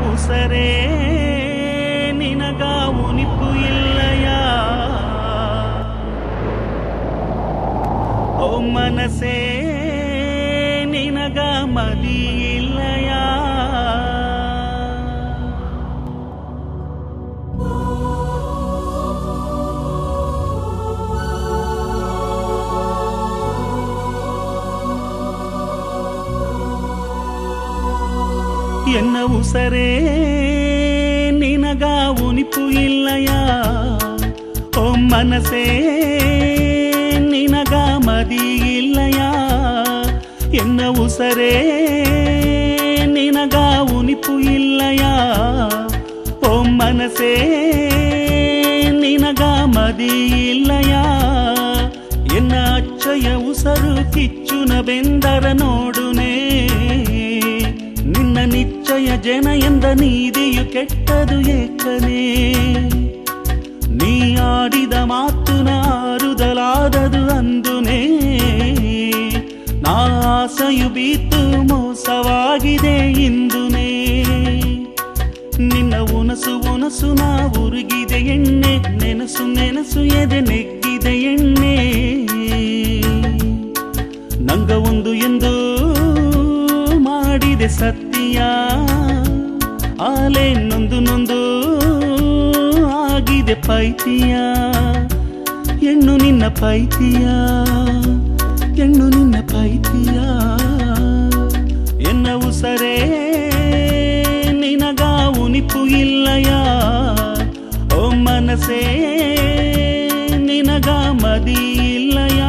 ಉಸರೇ ನಿನಗ ಉನಿಪು ಇಲ್ಲಯ ಓ ಮನಸೇ ನಿನಗ ಮದಿ ಇಲ್ಲಯ ಎನ್ನ ಉಸರೇ ನಿನಗ ಉನಿಪು ಇಲ್ಲಯ ಓ ಮನಸೇ ನಿನಗ ಮದಿ ಇಲ್ಲಯ ಎನ್ನ ಉಸರೇ ನಿನಗ ಉನಿಪು ಇಲ್ಲಯ ಓ ಮನಸೇ ನಿನಗ ಮದಿ ಇಲ್ಲಯ ಎನ್ನ ಅಚ್ಚಯ ಉಸರು ಕಿಚ್ಚುನ ಬೆಂದರ ನೋಡುನೇ ನಿನ್ನ ನಿಶ್ಚಯ ಜನ ಎಂದ ನೀದಿಯು ಕೆಟ್ಟದು ಏಕನೇ ನೀ ಆಡಿದ ಮಾತು ನಾರುದಲಾದದು ಅಂದುನೇ ನಾ ಆಸೆಯು ಬೀತು ಮೋಸವಾಗಿದೆ ಇಂದುನೇ ನಿನ್ನ ಉನಸು ಉನಸು ನಾ ಉರುಗಿದೆ ಎಣ್ಣೆ ನೆನಸು ನೆನಸು ಎದೆ ನೆಗ್ಗಿದೆ ಎಣ್ಣೆ ನಂಗ ಒಂದು ಎಂದು ಮಾಡಿದೆ ಸತ್ಯ ಆಲೆ ನೊಂದು ನೊಂದು ಆಗಿದೆ ಪೈತಿಯ ಹೆಣ್ಣು ನಿನ್ನ ಪೈತಿಯ ಹೆಣ್ಣು ನಿನ್ನ ಪೈತಿಯ ಎನ್ನ ಉಸರೇ ನಿನಗ ಉನಿಪು ಇಲ್ಲಯ ಓ ಮನಸೇ ನಿನಗ ಮದಿ ಇಲ್ಲಯ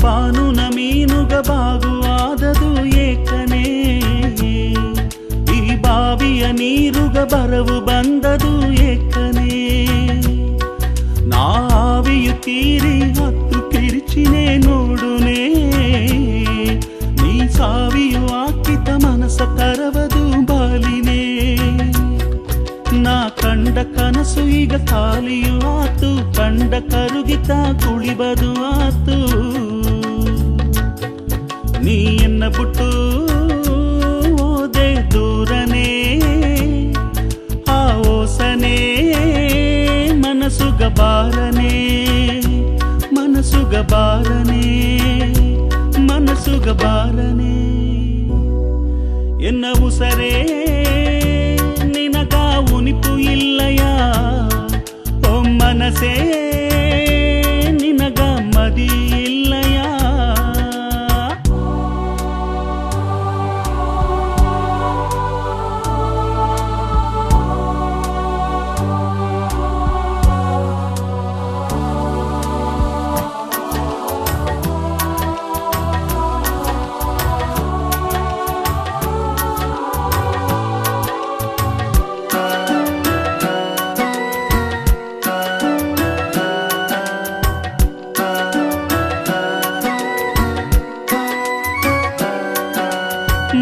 ಬಾನುನ ಮೀನುಗ ಬಾಗುವಾದದು ಏಕನೇ ಈ ಬಾವಿಯ ನೀರುಗ ಬರವು ಬಂದದು ಏಕನೇ ನಾವಿಯು ತೀರಿ ಹತ್ತು ಕಿರಿಚಿನೇ ನೋಡುನೇ ನೀ ಸಾವಿಯು ಹಾಕಿತ ಮನಸ ಕರವದು ಬಾಲಿನೇ ನಾ ಕಂಡ ಕನಸು ಈಗ ಖಾಲಿಯು ಆತು ಕಂಡ ಕರುಗಿತ ಕುಳಿಬದು ಆತು ನೀ ಎನ್ನ ಬಿಟ್ಟು ಓದೆ ದೂರನೇ ಆ ಓಸನೆ ಮನಸುಗ ಬಾರನೆ ಮನಸುಗ ಬಾರನೆ ಮನಸುಗ ಬಾರನೆ ಎನ್ನ ಉಸರೇ ನಿನಗ ಉನಿಪು ಇಲ್ಲಯ ಓ ಮನಸೇ ನಿನಗ ಮದಿ ಇಲ್ಲಯ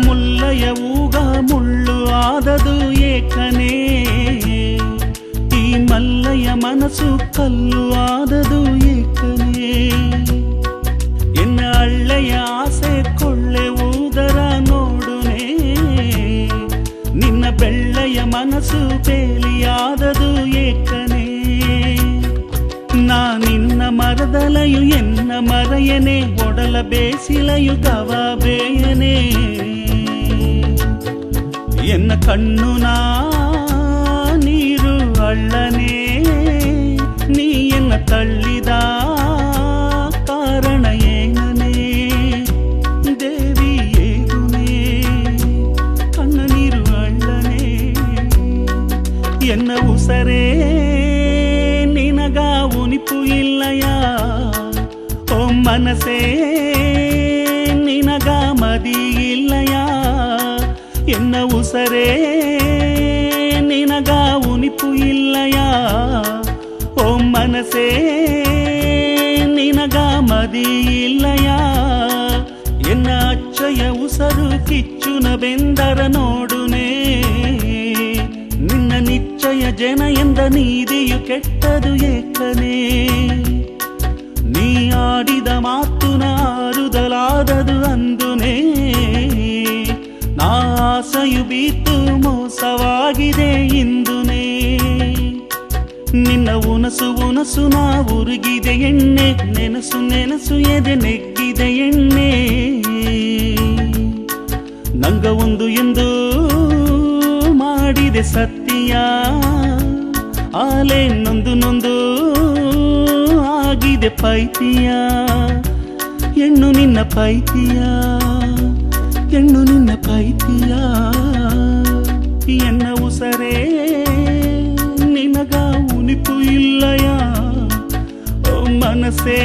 ಮುಲ್ಲಯ ಊಗ ಮುಳ್ಳು ಆದದು ಏಕನೇ ಈ ಮಲ್ಲಯ ಮನಸ್ಸು ಕಲ್ಲು ಆದದು ಏಕನೇ ಎನ್ನ ಹಳ್ಳೆಯ ಆಸೆ ಕೊಳ್ಳೆ ಊದರ ನೋಡುನೇ ನಿನ್ನ ಬೆಳ್ಳೆಯ ಮನಸ್ಸು ಬೇಲಿಯಾದದು ಏಕನೇ ನಾ ನಿನ್ನ ಮರದಲಯು ಎನ್ನ ಮರೆಯನೆ ಒಡಲ ಬೇಸಿಲಯು ಗವಾಬೇಯನೆ ಎನ್ನ ಕಣ್ಣು ನಾ ನೀರು ಅಳ್ಳನೆ ನೀ ಎನ್ನ ತಳ್ಳಿದ ಕಾರಣ ಏನನೇ ದೇವಿ ಏಗುನೇ ಕಣ್ಣ ನೀರು ಅಳ್ಳನೆ ಎನ್ನ ಉಸರೇ ನಿನಗ ಮನಸೇ ನಿನಗ ಮದಿ ಇಲ್ಲಯ ಎನ್ನ ಉಸರೇ ನಿನಗ ಉನಿಪು ಇಲ್ಲಯ ಓ ಮನಸೇ ನಿನಗ ಮದಿ ಇಲ್ಲಯ ಎನ್ನ ಅಚ್ಚಯ ಉಸರು ಕಿಚ್ಚುನ ಬೆಂದರ ನೋಡುನೇ ನಿನ್ನ ನಿಶ್ಚಯ ಜನ ಎಂದ ನೀದಿಯು ಕೆಟ್ಟದು ಏಕನೇ ನೀ ಆಡಿದ ಮಾತು ನಾರುದಲಾದದು ಅಂದುನೇ ನಾ ಆಸೆಯು ಬೀತು ಮೋಸವಾಗಿದೆ ಇಂದುನೇ ನಿನ್ನ ಉನಸು ಉನಸು ನಾ ಉರುಗಿದೆ ಎಣ್ಣೆ ನೆನಸು ನೆನಸು ಎದೆ ನೆಗ್ಗಿದೆ ಎಣ್ಣೆ ನಂಗ ಒಂದು ಎಂದು ಮಾಡಿದೆ ಸತ್ಯ ಆಲೆ ನೊಂದು ನೊಂದು ಆಗಿದೆ ಪೈತಿಯ ಹೆಣ್ಣು ನಿನ್ನ ಪೈತಿಯ ಹೆಣ್ಣು ನಿನ್ನ ಪೈತಿಯ ಎನ್ನ ಉಸರೇ ನಿನಗ ಉನಿಪು ಇಲ್ಲಯ ಓ ಮನಸೇ